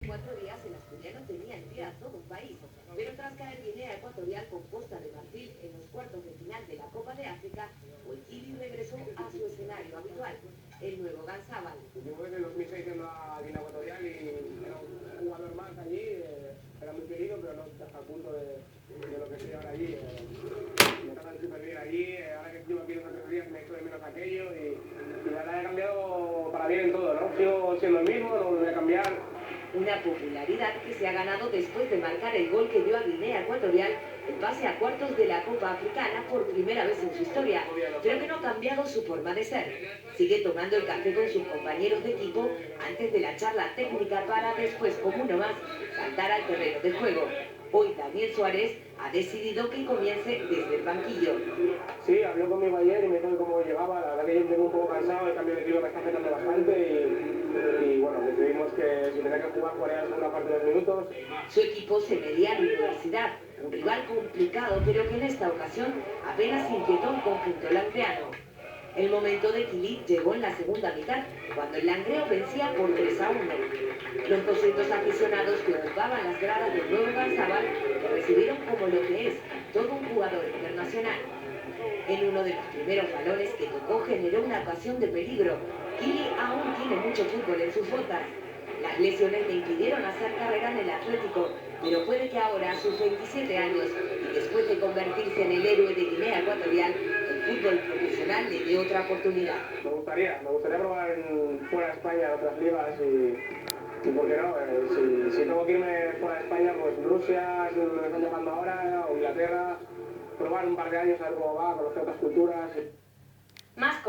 4 días el asturiano tenía en pie a todo un país, pero tras caer Guinea Ecuatorial con Costa de Marfil en los cuartos de final de la Copa de África, Kili regresó a su escenario habitual, el nuevo Ganzábal. Yo desde el 2006 yendo a Guinea Ecuatorial y era un jugador más allí, era muy querido, pero no hasta el punto de lo que estoy ahora allí. Me tratan súper bien allí, ahora que estuve aquí en los 3 días me echo de menos aquello y la verdad he cambiado para bien en todo, ¿no? Sigo siendo el mismo, no voy a cambiar. Una popularidad que se ha ganado después de marcar el gol que dio a Guinea Ecuatorial el pase a cuartos de la Copa Africana por primera vez en su historia, pero que no ha cambiado su forma de ser. Sigue tomando el café con sus compañeros de equipo antes de la charla técnica para después, como uno más, saltar al terreno de juego. Hoy Daniel Suárez ha decidido que comience desde el banquillo. Sí, habló conmigo ayer y me dijo que cómo llegaba. La verdad que yo vengo un poco cansado, el cambio de equipo me está afectando bastante y bueno, decidimos que si tenía que jugar jugaría la segunda parte de los minutos. Su equipo se medía a la Universidad, un rival complicado, pero que en esta ocasión apenas inquietó al conjunto langreano. El momento de Kili llegó en la segunda mitad, cuando el Langreo vencía por 3-1. Los 200 aficionados que ocupaban las gradas del nuevo Ganzábal lo recibieron como lo que es, todo un jugador internacional. En uno de los primeros balones que tocó generó una ocasión de peligro. Kili aún tiene mucho fútbol en sus botas. Las lesiones le impidieron hacer carrera en el Atlético, pero puede que ahora, a sus 27 años, y después de convertirse en el héroe de Guinea Ecuatorial, el fútbol profesional le dé otra oportunidad. Me gustaría probar fuera de España en otras ligas y ¿por qué no? Si tengo que irme fuera de España, pues Rusia, es lo que están llamando ahora, o Inglaterra, probar un par de años a ver cómo va, conocer otras culturas. Más